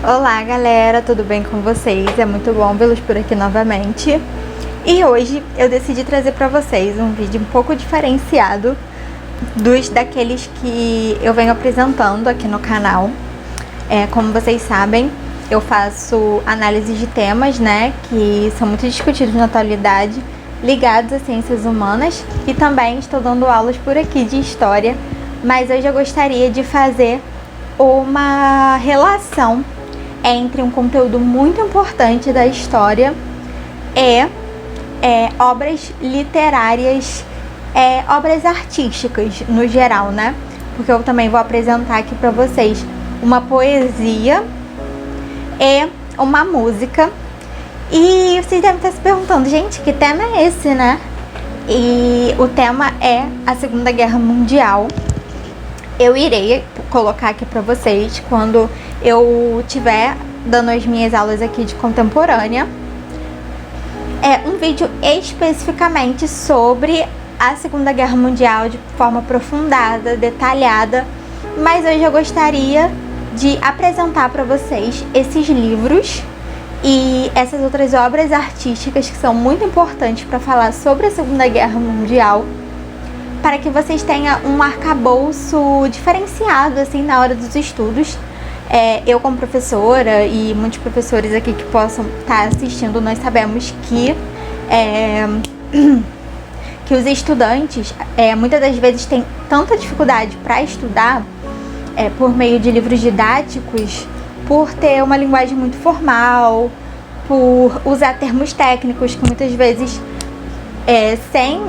Olá galera, tudo bem com vocês? É muito bom vê-los por aqui novamente. E hoje eu decidi trazer para vocês um vídeo um pouco diferenciado daqueles que eu venho apresentando aqui no canal. Como vocês sabem, eu faço análise de temas, né, que são muito discutidos na atualidade, ligados às ciências humanas, e também estou dando aulas por aqui de história, mas hoje eu gostaria de fazer uma relação entre um conteúdo muito importante da história e obras literárias, obras artísticas no geral, né? Porque eu também vou apresentar aqui para vocês uma poesia e uma música. E vocês devem estar se perguntando, gente, que tema é esse, né? E o tema é a Segunda Guerra Mundial. Eu irei colocar aqui para vocês quando eu estiver dando as minhas aulas aqui de contemporânea. É um vídeo especificamente sobre a Segunda Guerra Mundial de forma aprofundada, detalhada. Mas hoje eu gostaria de apresentar para vocês esses livros e essas outras obras artísticas que são muito importantes para falar sobre a Segunda Guerra Mundial, para que vocês tenham um arcabouço diferenciado assim na hora dos estudos. Eu como professora e muitos professores aqui que possam estar assistindo, nós sabemos que os estudantes muitas das vezes têm tanta dificuldade para estudar por meio de livros didáticos, por ter uma linguagem muito formal, por usar termos técnicos que muitas vezes sem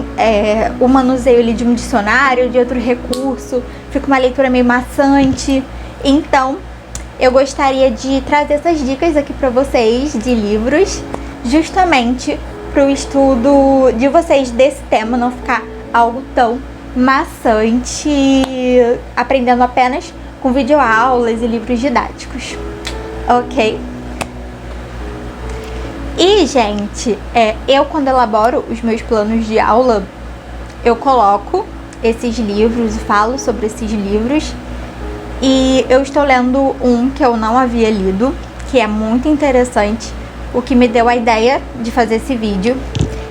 o manuseio ali de um dicionário, de outro recurso, fica uma leitura meio maçante. Então, eu gostaria de trazer essas dicas aqui para vocês de livros, justamente para o estudo de vocês desse tema não ficar algo tão maçante, aprendendo apenas com videoaulas e livros didáticos, ok? E, gente, eu quando elaboro os meus planos de aula, eu coloco esses livros e falo sobre esses livros. E eu estou lendo um que eu não havia lido, que é muito interessante, o que me deu a ideia de fazer esse vídeo,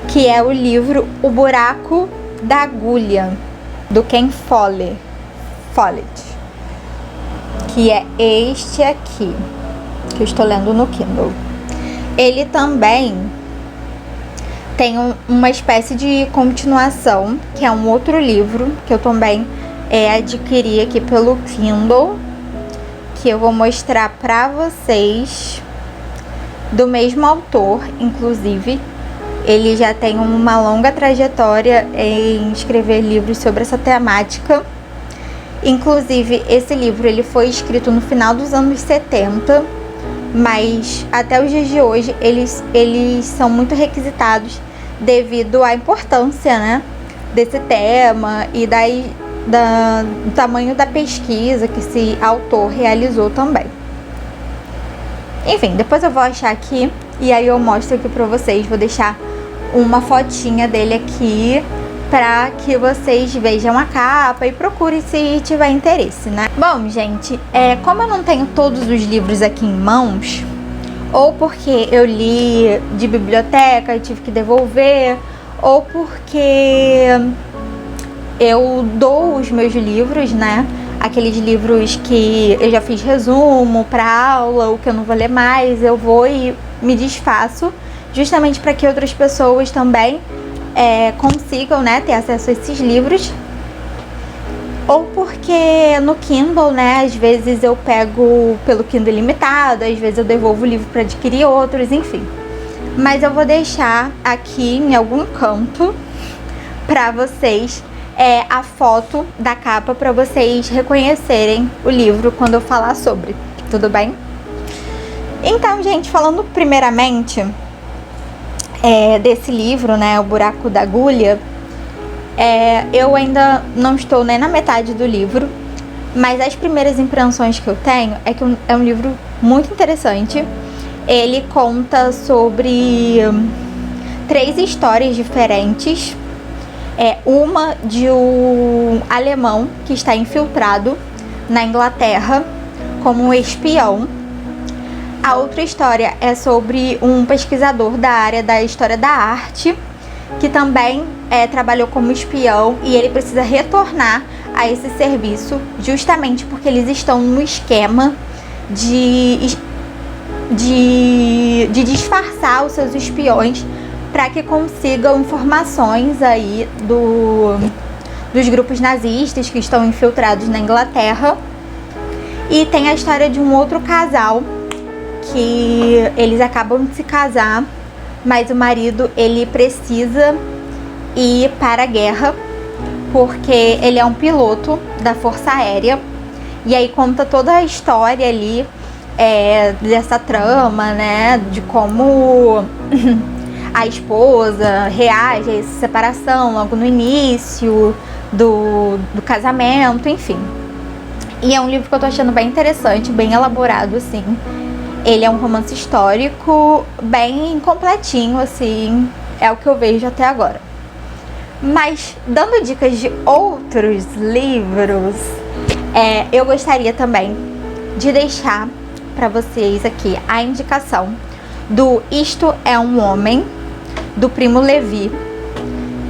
que é o livro O Buraco da Agulha, do Ken Follett, que é este aqui, que eu estou lendo no Kindle. Ele também tem uma espécie de continuação, que é um outro livro, que eu também adquiri aqui pelo Kindle, que eu vou mostrar pra vocês, do mesmo autor, inclusive. Ele já tem uma longa trajetória em escrever livros sobre essa temática. Inclusive, esse livro ele foi escrito no final dos anos 70, mas até os dias de hoje eles são muito requisitados devido à importância, né, desse tema e do tamanho da pesquisa que esse autor realizou também. Enfim, depois eu vou achar aqui e aí eu mostro aqui pra vocês. Vou deixar uma fotinha dele aqui para que vocês vejam a capa e procurem se tiver interesse, né? Bom, gente, como eu não tenho todos os livros aqui em mãos, ou porque eu li de biblioteca e tive que devolver, ou porque eu dou os meus livros, né? Aqueles livros que eu já fiz resumo para aula, o que eu não vou ler mais, eu vou e me desfaço, justamente para que outras pessoas também consigam, né, ter acesso a esses livros. Ou porque no Kindle, né, às vezes eu pego pelo Kindle Ilimitado, às vezes eu devolvo o livro para adquirir outros, enfim. Mas eu vou deixar aqui em algum canto para vocês a foto da capa, para vocês reconhecerem o livro quando eu falar sobre, tudo bem? Então, gente, falando primeiramente desse livro, né, O Buraco da Agulha, eu ainda não estou nem na metade do livro, mas as primeiras impressões que eu tenho é que é um livro muito interessante. Ele conta sobre 3 histórias diferentes. Uma de um alemão que está infiltrado na Inglaterra como um espião. A outra história é sobre um pesquisador da área da história da arte, que também trabalhou como espião, e ele precisa retornar a esse serviço justamente porque eles estão no esquema de disfarçar os seus espiões para que consigam informações aí dos grupos nazistas que estão infiltrados na Inglaterra. E tem a história de um outro casal que eles acabam de se casar, mas o marido ele precisa ir para a guerra porque ele é um piloto da Força Aérea. E aí conta toda a história ali dessa trama, né, de como a esposa reage a essa separação logo no início do casamento, enfim. E é um livro que eu tô achando bem interessante, bem elaborado, assim. Ele é um romance histórico bem completinho, assim, é o que eu vejo até agora. Mas, dando dicas de outros livros, eu gostaria também de deixar para vocês aqui a indicação do Isto é um Homem, do Primo Levi,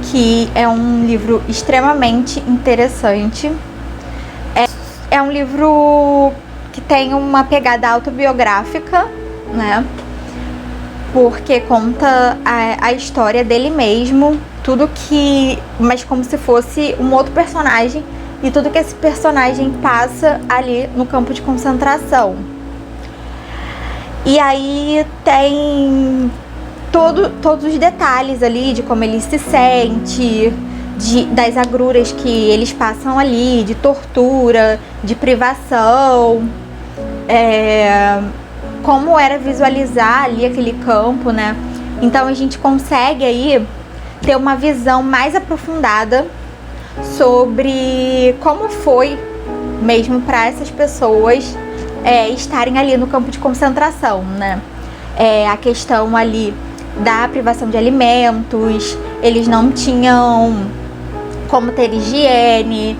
que é um livro extremamente interessante. É um livro que tem uma pegada autobiográfica, né? Porque conta a história dele mesmo, mas como se fosse um outro personagem, e tudo que esse personagem passa ali no campo de concentração. E aí tem todos os detalhes ali de como ele se sente, das agruras que eles passam ali, de tortura, de privação, como era visualizar ali aquele campo, né? Então a gente consegue aí ter uma visão mais aprofundada sobre como foi mesmo para essas pessoas estarem ali no campo de concentração, né? A questão ali da privação de alimentos, eles não tinham como ter higiene,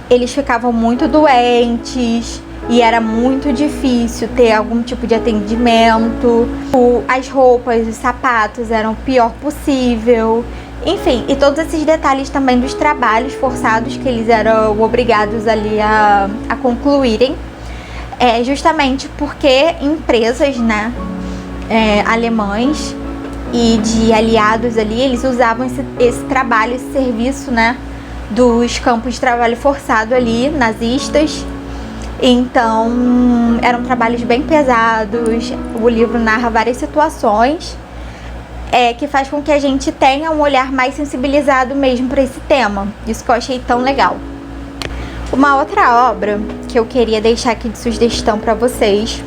eles ficavam muito doentes e era muito difícil ter algum tipo de atendimento. As roupas, os sapatos eram o pior possível. Enfim, e todos esses detalhes também dos trabalhos forçados que eles eram obrigados ali a concluírem. Justamente porque empresas, né, alemães e de aliados ali, eles usavam esse trabalho, esse serviço, né, dos campos de trabalho forçado ali, nazistas. Então, eram trabalhos bem pesados. O livro narra várias situações que faz com que a gente tenha um olhar mais sensibilizado mesmo para esse tema. Isso que eu achei tão legal. Uma outra obra que eu queria deixar aqui de sugestão para vocês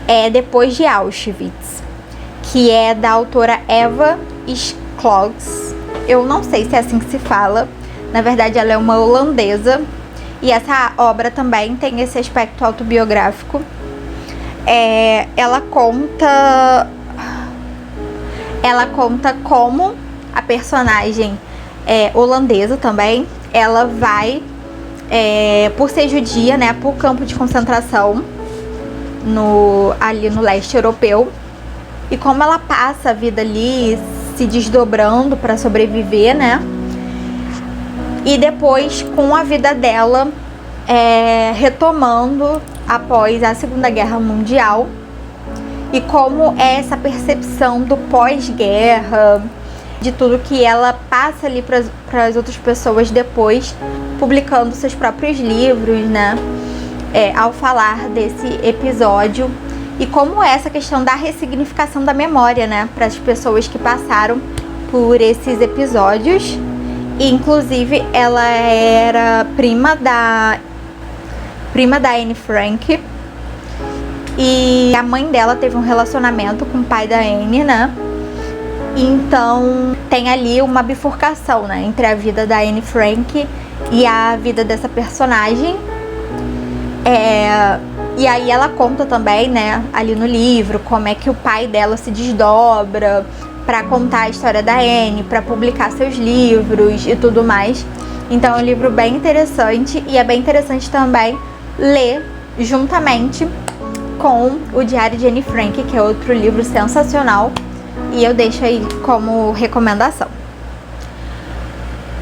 é Depois de Auschwitz, que é da autora Eva Sklogs. Eu não sei se é assim que se fala. Na verdade, ela é uma holandesa. E essa obra também tem esse aspecto autobiográfico. Ela conta como a personagem holandesa também, ela vai, por ser judia, né, por campo de concentração ali no leste europeu. E como ela passa a vida ali se desdobrando para sobreviver, né? E depois com a vida dela retomando após a Segunda Guerra Mundial. E como é essa percepção do pós-guerra, de tudo que ela passa ali para as outras pessoas depois, publicando seus próprios livros, né? Ao falar desse episódio. E como é essa questão da ressignificação da memória, né? Para as pessoas que passaram por esses episódios. E, inclusive, ela era prima da Anne Frank. E a mãe dela teve um relacionamento com o pai da Anne, né? Então, tem ali uma bifurcação, né? Entre a vida da Anne Frank e a vida dessa personagem. E aí ela conta também, né? Ali no livro, como é que o pai dela se desdobra para contar a história da Anne, para publicar seus livros e tudo mais. Então é um livro bem interessante, e é bem interessante também ler juntamente com o Diário de Anne Frank, que é outro livro sensacional, e eu deixo aí como recomendação.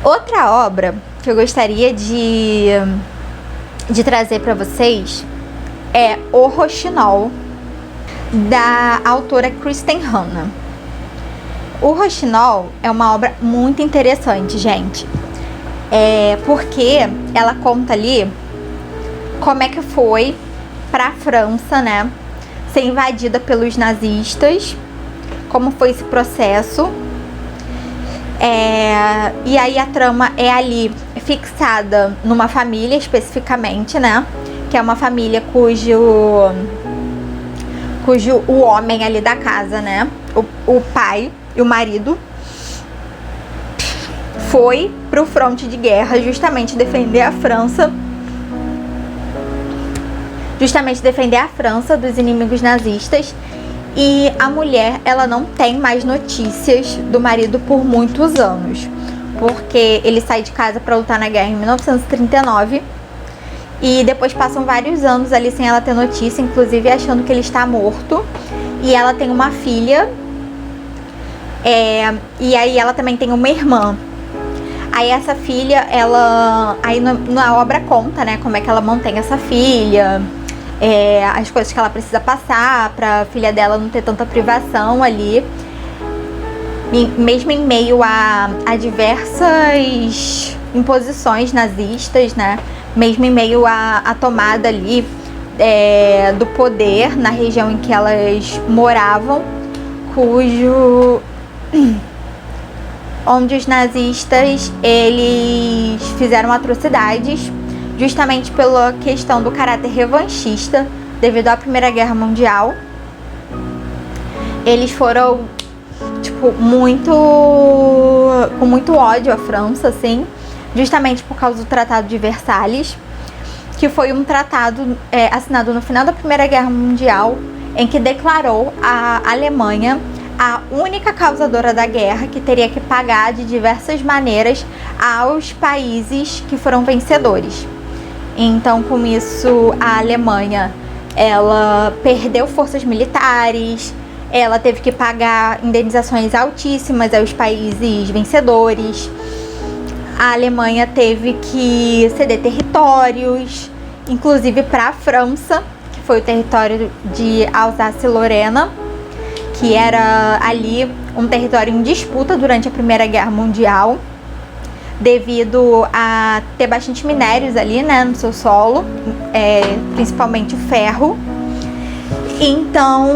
Outra obra que eu gostaria de trazer para vocês é O Roxinol, da autora Kristen Hanna. O Roxinol é uma obra muito interessante, gente, porque ela conta ali como é que foi para a França, né, ser invadida pelos nazistas, como foi esse processo. E aí a trama é ali fixada numa família especificamente, né, que é uma família cujo o homem ali da casa, né, o pai e o marido, foi pro fronte de guerra justamente defender a França dos inimigos nazistas. E a mulher, ela não tem mais notícias do marido por muitos anos, porque ele sai de casa para lutar na guerra em 1939 e depois passam vários anos ali sem ela ter notícia, inclusive achando que ele está morto. E ela tem uma filha, e aí ela também tem uma irmã. Aí essa filha, aí na obra conta, né, como é que ela mantém essa filha, as coisas que ela precisa passar para a filha dela não ter tanta privação ali, mesmo em meio a diversas imposições nazistas, né? Mesmo em meio à tomada ali do poder na região em que elas moravam, onde os nazistas, eles fizeram atrocidades justamente pela questão do caráter revanchista devido à Primeira Guerra Mundial. Eles foram, tipo, com muito ódio à França, assim, justamente por causa do Tratado de Versalhes, que foi um tratado assinado no final da Primeira Guerra Mundial, em que declarou a Alemanha a única causadora da guerra, que teria que pagar de diversas maneiras aos países que foram vencedores. Então, com isso, a Alemanha, ela perdeu forças militares, ela teve que pagar indenizações altíssimas aos países vencedores. A Alemanha teve que ceder territórios, inclusive para a França, que foi o território de Alsácia-Lorena, que era ali um território em disputa durante a Primeira Guerra Mundial, devido a ter bastante minérios ali, né, no seu solo, principalmente o ferro. Então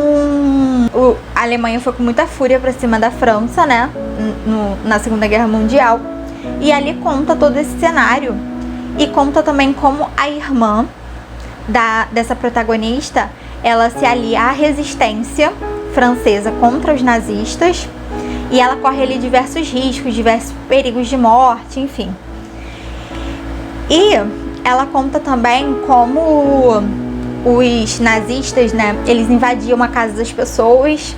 a Alemanha foi com muita fúria para cima da França, né, na Segunda Guerra Mundial. E ali conta todo esse cenário e conta também como a irmã dessa protagonista, ela se alia à resistência francesa contra os nazistas, e ela corre ali diversos riscos, diversos perigos de morte, enfim. E ela conta também como os nazistas, né, eles invadiam a casa das pessoas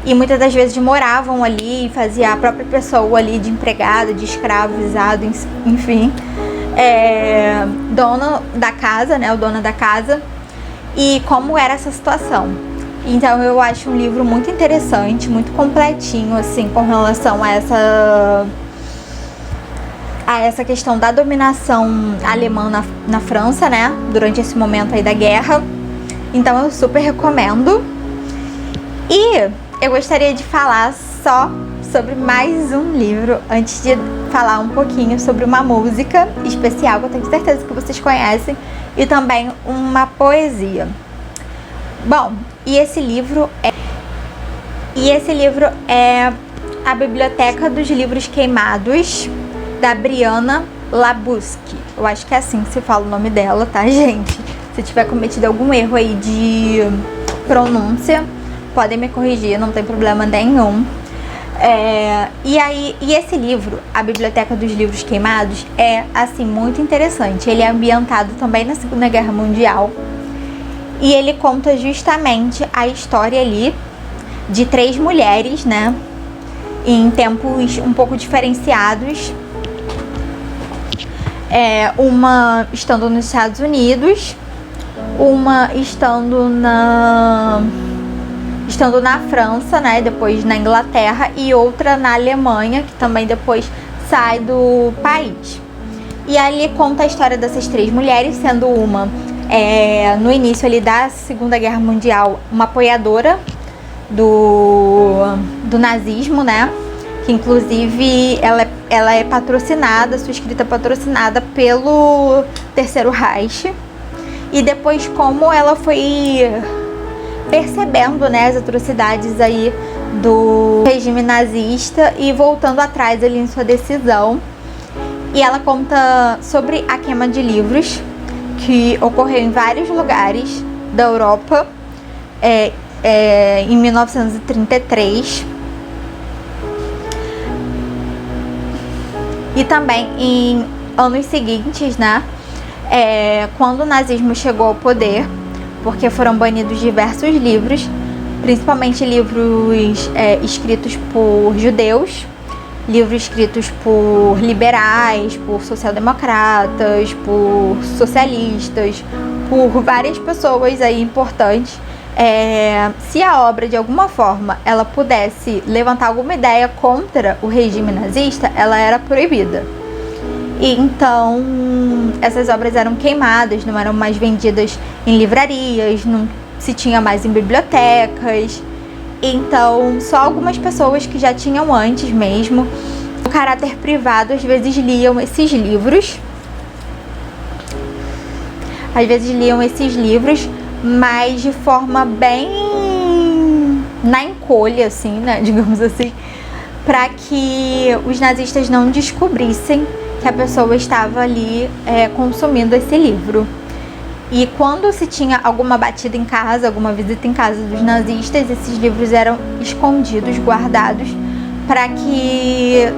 e muitas das vezes moravam ali, fazia a própria pessoa ali de empregada, de escravo, visado, enfim, dono da casa, né, o dono da casa, e como era essa situação. Então eu acho um livro muito interessante, muito completinho, assim, com relação a essa questão da dominação alemã na França, né, durante esse momento aí da guerra. Então eu super recomendo. E eu gostaria de falar só sobre mais um livro, antes de falar um pouquinho sobre uma música especial, que eu tenho certeza que vocês conhecem, e também uma poesia. Bom, e esse livro é A Biblioteca dos Livros Queimados, da Brianna Labuski. Eu acho que é assim que se fala o nome dela, tá, gente? Se tiver cometido algum erro aí de pronúncia, podem me corrigir, não tem problema nenhum. E esse livro, A Biblioteca dos Livros Queimados, é, assim, muito interessante. Ele é ambientado também na Segunda Guerra Mundial. E ele conta justamente a história ali de 3 mulheres, né, em tempos um pouco diferenciados. Uma estando nos Estados Unidos, uma estando na França, né, depois na Inglaterra, e outra na Alemanha, que também depois sai do país. E ali conta a história dessas 3 mulheres, sendo uma, no início ali da Segunda Guerra Mundial, uma apoiadora do nazismo, né, que inclusive ela é patrocinada, sua escrita é patrocinada pelo Terceiro Reich. E depois como ela foi percebendo, né, as atrocidades aí do regime nazista e voltando atrás ali em sua decisão. E ela conta sobre a queima de livros que ocorreu em vários lugares da Europa em 1933. E também em anos seguintes, né, quando o nazismo chegou ao poder, porque foram banidos diversos livros, principalmente livros escritos por judeus, livros escritos por liberais, por social-democratas, por socialistas, por várias pessoas aí importantes. Se a obra de alguma forma ela pudesse levantar alguma ideia contra o regime nazista, ela era proibida. E então essas obras eram queimadas, não eram mais vendidas em livrarias, não se tinha mais em bibliotecas. Então só algumas pessoas que já tinham antes mesmo o caráter privado às vezes liam esses livros. Mas de forma bem na encolha, assim, né, digamos assim, para que os nazistas não descobrissem que a pessoa estava ali consumindo esse livro. E quando se tinha alguma batida em casa, alguma visita em casa dos nazistas, esses livros eram escondidos, guardados, para que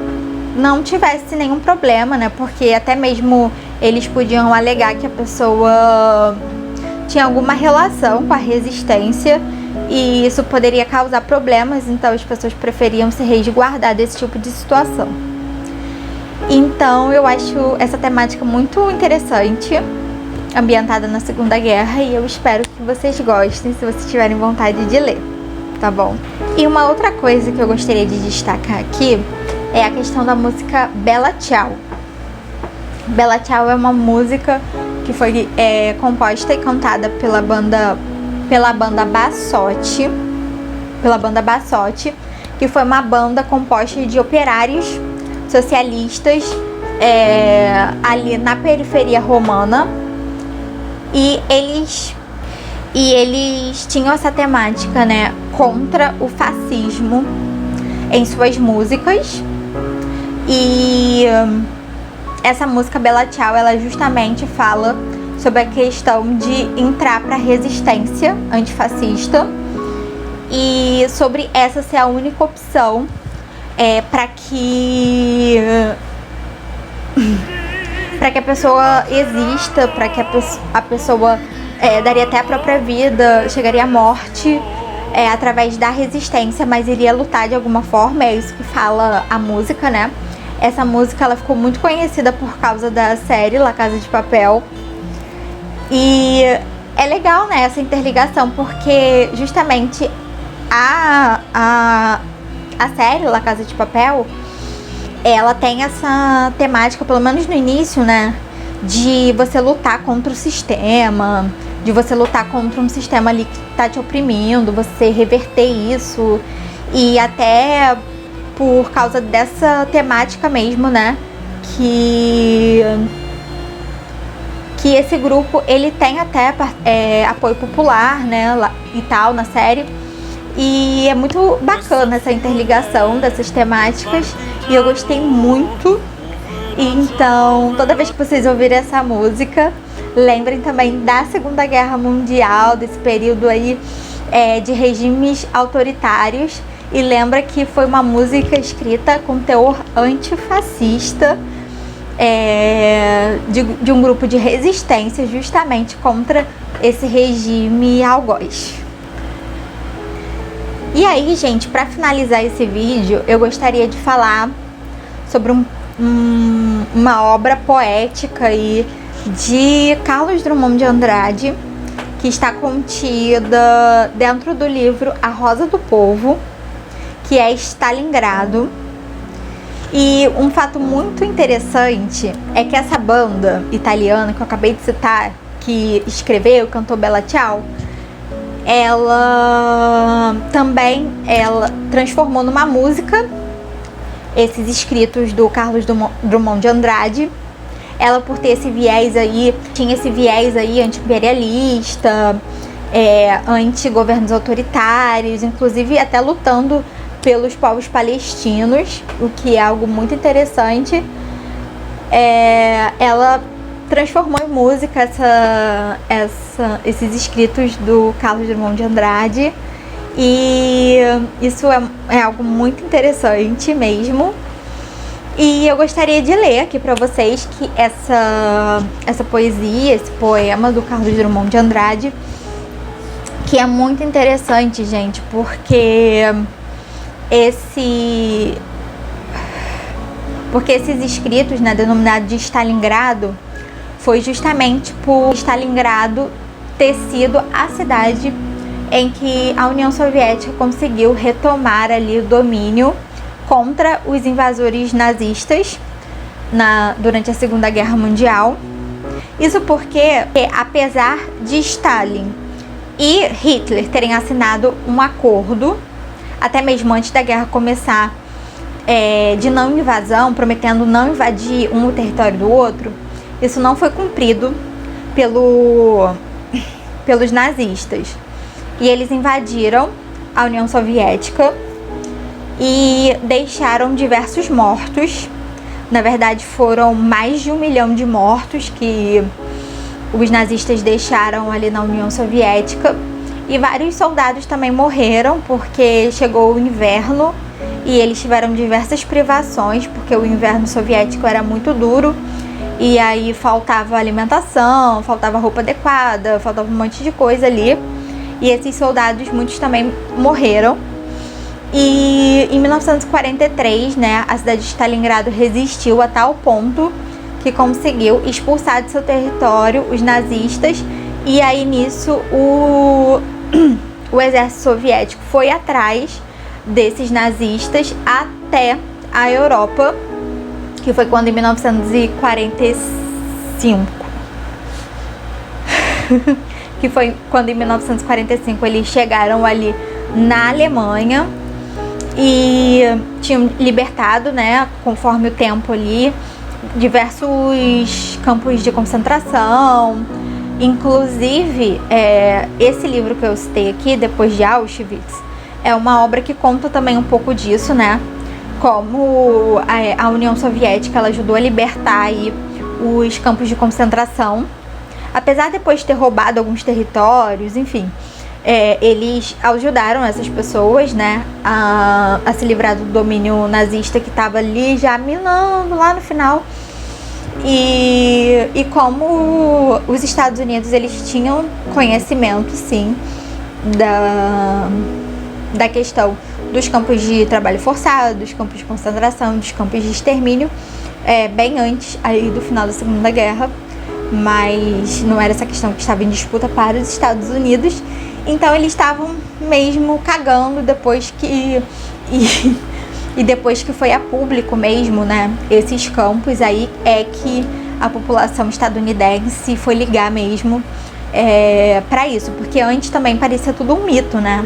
não tivesse nenhum problema, né? Porque até mesmo eles podiam alegar que a pessoa tinha alguma relação com a resistência e isso poderia causar problemas, então as pessoas preferiam se resguardar desse tipo de situação. Então eu acho essa temática muito interessante, ambientada na Segunda Guerra, e eu espero que vocês gostem, se vocês tiverem vontade de ler, tá bom? E uma outra coisa que eu gostaria de destacar aqui é a questão da música Bella Ciao. Bella Ciao é uma música que foi composta e cantada pela banda Bassotti, que foi uma banda composta de operários socialistas ali na periferia romana, e eles tinham essa temática, né, contra o fascismo em suas músicas. E essa música Bella Ciao, ela justamente fala sobre a questão de entrar para a resistência antifascista e sobre essa ser a única opção para que a pessoa exista, para que a pessoa daria até a própria vida, chegaria à morte através da resistência, mas iria lutar de alguma forma. É isso que fala a música, né? Essa música ela ficou muito conhecida por causa da série La Casa de Papel. E é legal, né, essa interligação, porque justamente a série La Casa de Papel, ela tem essa temática, pelo menos no início, né, de você lutar contra o sistema, de você lutar contra um sistema ali que tá te oprimindo, você reverter isso, e até por causa dessa temática mesmo, né, que esse grupo, ele tem até apoio popular, né, e tal, na série. E é muito bacana essa interligação dessas temáticas, e eu gostei muito. Então, toda vez que vocês ouvirem essa música, lembrem também da Segunda Guerra Mundial, desse período aí de regimes autoritários, e lembra que foi uma música escrita com teor antifascista, de um grupo de resistência justamente contra esse regime algoz. E aí, gente, para finalizar esse vídeo, eu gostaria de falar sobre uma obra poética aí de Carlos Drummond de Andrade, que está contida dentro do livro A Rosa do Povo, que é Stalingrado. E um fato muito interessante é que essa banda italiana que eu acabei de citar, que escreveu, cantou Bella Ciao, ela transformou numa música esses escritos do Carlos Drummond de Andrade. Ela, por ter esse viés aí, tinha esse viés aí anti-imperialista, anti-governos autoritários, inclusive até lutando pelos povos palestinos, o que é algo muito interessante. Ela transformou em música esses escritos do Carlos Drummond de Andrade, e isso é algo muito interessante mesmo. E eu gostaria de ler aqui para vocês que essa poesia, esse poema do Carlos Drummond de Andrade, que é muito interessante, gente, porque esses escritos, né, denominados de Stalingrado, foi justamente por Stalingrado ter sido a cidade em que a União Soviética conseguiu retomar ali o domínio contra os invasores nazistas durante a Segunda Guerra Mundial. Isso porque, apesar de Stalin e Hitler terem assinado um acordo, até mesmo antes da guerra começar, de não invasão, prometendo não invadir um o território do outro, isso não foi cumprido pelos nazistas. E eles invadiram a União Soviética e deixaram diversos mortos. Na verdade, foram mais de 1 milhão de mortos que os nazistas deixaram ali na União Soviética. E vários soldados também morreram porque chegou o inverno e eles tiveram diversas privações, porque o inverno soviético era muito duro. E aí faltava alimentação, faltava roupa adequada, faltava um monte de coisa ali. E esses soldados, muitos também morreram. E em 1943, né, a cidade de Stalingrado resistiu a tal ponto que conseguiu expulsar de seu território os nazistas. E aí nisso o exército soviético foi atrás desses nazistas até a Europa, que foi quando em 1945 que foi quando em 1945 eles chegaram ali na Alemanha e tinham libertado, né, conforme o tempo ali, diversos campos de concentração. Inclusive, esse livro que eu citei aqui, Depois de Auschwitz, é uma obra que conta também um pouco disso, né? Como a União Soviética ela ajudou a libertar aí os campos de concentração. Apesar de depois de ter roubado alguns territórios, enfim, eles ajudaram essas pessoas, né, a se livrar do domínio nazista que estava ali já minando lá no final. E como os Estados Unidos eles tinham conhecimento, sim, da questão dos campos de trabalho forçado, dos campos de concentração, dos campos de extermínio, bem antes aí do final da Segunda Guerra, mas não era essa questão que estava em disputa para os Estados Unidos. Então eles estavam mesmo cagando depois que e depois que foi a público mesmo, né, esses campos, aí é que a população estadunidense foi ligar mesmo para isso, porque antes também parecia tudo um mito, né,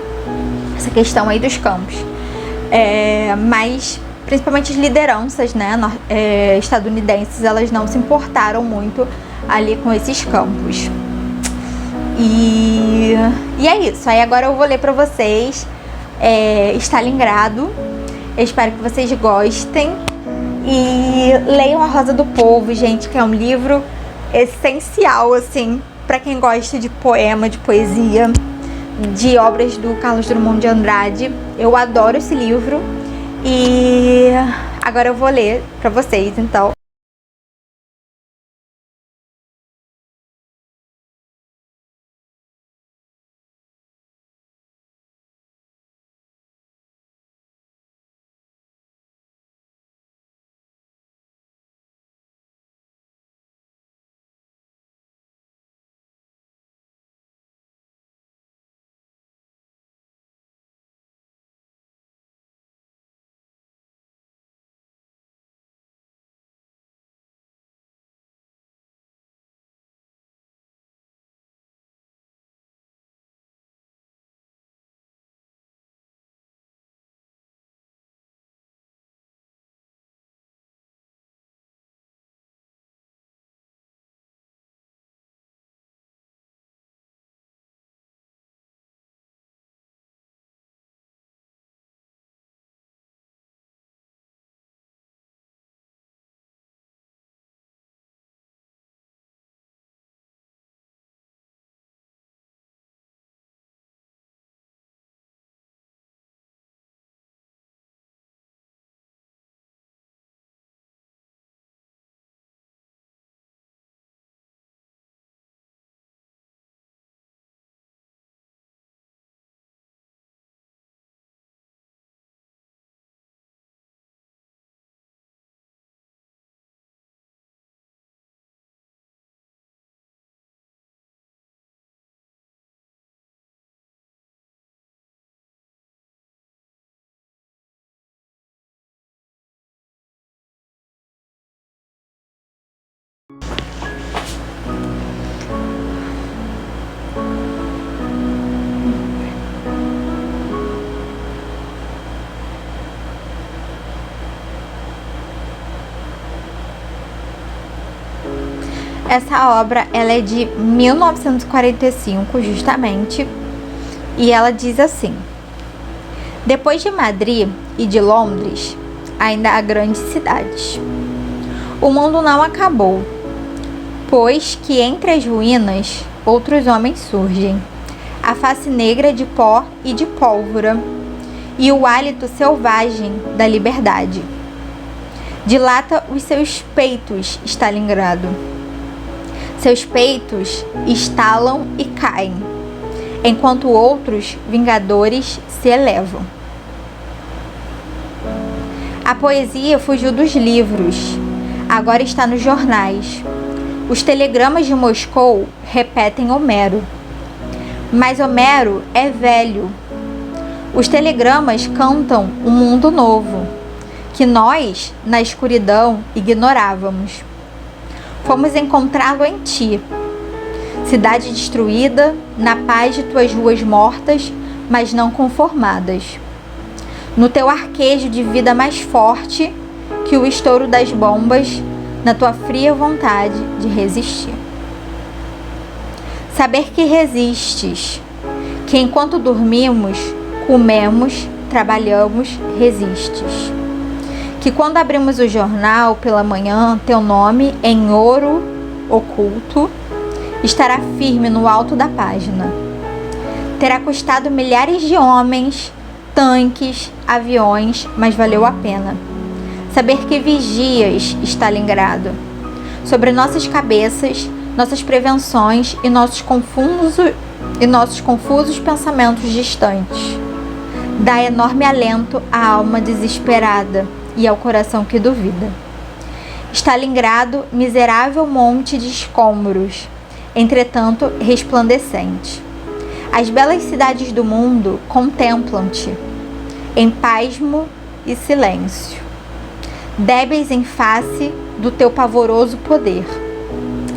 essa questão aí dos campos, mas principalmente as lideranças, né, estadunidenses, elas não se importaram muito ali com esses campos. E é isso. Aí agora eu vou ler pra vocês Stalingrado. Eu espero que vocês gostem. E leiam A Rosa do Povo, gente, que é um livro essencial, assim, pra quem gosta de poema, de poesia, de obras do Carlos Drummond de Andrade. Eu adoro esse livro. E agora eu vou ler pra vocês, então. Essa obra, ela é de 1945, justamente, e ela diz assim: depois de Madrid e de Londres, ainda há grandes cidades. O mundo não acabou, pois que entre as ruínas outros homens surgem, a face negra de pó e de pólvora, e o hálito selvagem da liberdade. Dilata os seus peitos, Stalingrado. Seus peitos estalam e caem, enquanto outros vingadores se elevam. A poesia fugiu dos livros, agora está nos jornais. Os telegramas de Moscou repetem Homero. Mas Homero é velho. Os telegramas cantam um mundo novo, que nós, na escuridão, ignorávamos. Fomos encontrá-lo em ti. Cidade destruída, na paz de tuas ruas mortas, mas não conformadas. No teu arquejo de vida mais forte que o estouro das bombas, na tua fria vontade de resistir. Saber que resistes, que enquanto dormimos, comemos, trabalhamos, resistes. Que quando abrimos o jornal pela manhã, teu nome, em ouro oculto, estará firme no alto da página. Terá custado milhares de homens, tanques, aviões, mas valeu a pena. Saber que vigias, Stalingrado, sobre nossas cabeças, nossas prevenções e nossos confusos pensamentos distantes. Dá enorme alento à alma desesperada e ao coração que duvida. Stalingrado, miserável monte de escombros, entretanto resplandecente. As belas cidades do mundo contemplam-te, em pasmo e silêncio, débeis em face do teu pavoroso poder,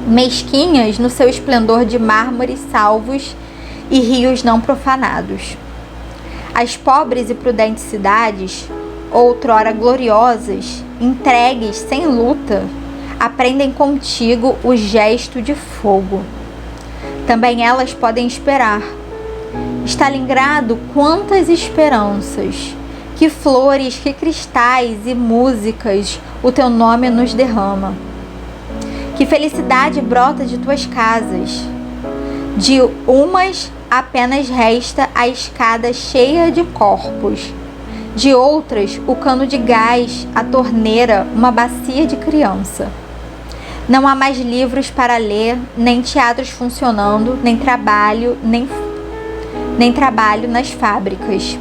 mesquinhas no seu esplendor de mármores salvos e rios não profanados. As pobres e prudentes cidades, outrora gloriosas, entregues sem luta, aprendem contigo o gesto de fogo. Também elas podem esperar. Stalingrado, quantas esperanças, que flores, que cristais e músicas o teu nome nos derrama. Que felicidade brota de tuas casas. De umas apenas resta a escada cheia de corpos. De outras, o cano de gás, a torneira, uma bacia de criança. Não há mais livros para ler, nem teatros funcionando, nem trabalho nas fábricas.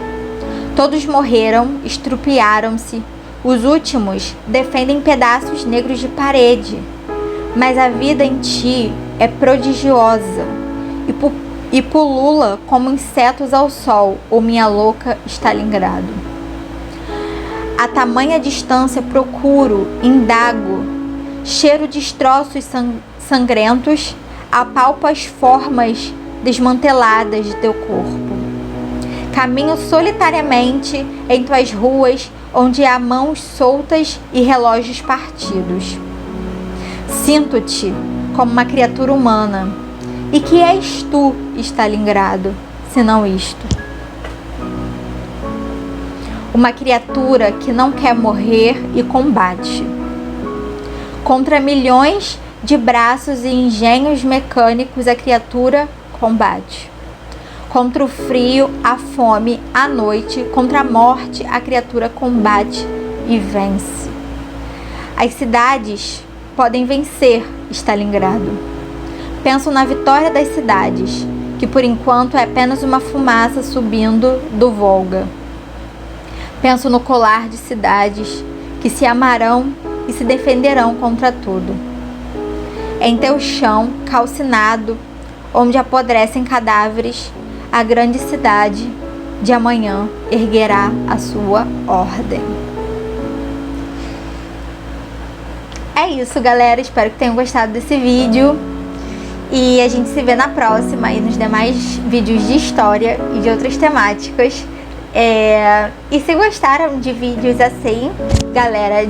Todos morreram, estrupiaram-se. Os últimos defendem pedaços negros de parede. Mas a vida em ti é prodigiosa e pulula como insetos ao sol, ou minha louca Stalingrado. A tamanha distância procuro, indago, cheiro destroços sangrentos, apalpo as formas desmanteladas de teu corpo. Caminho solitariamente em tuas ruas, onde há mãos soltas e relógios partidos. Sinto-te como uma criatura humana. E que és tu, Stalingrado, senão isto? Uma criatura que não quer morrer e combate. Contra milhões de braços e engenhos mecânicos, a criatura combate. Contra o frio, a fome, a noite, contra a morte, a criatura combate e vence. As cidades podem vencer, Stalingrado. Penso na vitória das cidades, que por enquanto é apenas uma fumaça subindo do Volga. Penso no colar de cidades que se amarão e se defenderão contra tudo. Em teu chão calcinado, onde apodrecem cadáveres, a grande cidade de amanhã erguerá a sua ordem. É isso, galera. Espero que tenham gostado desse vídeo. E a gente se vê na próxima e nos demais vídeos de história e de outras temáticas. E se gostaram de vídeos assim, galera,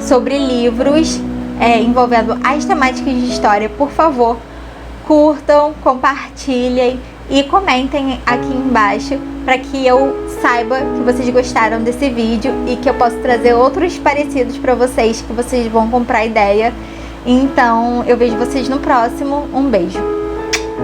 sobre livros, envolvendo as temáticas de história, por favor, curtam, compartilhem e comentem aqui embaixo para que eu saiba que vocês gostaram desse vídeo e que eu possa trazer outros parecidos para vocês, que vocês vão comprar ideia. Então eu vejo vocês no próximo. Um beijo!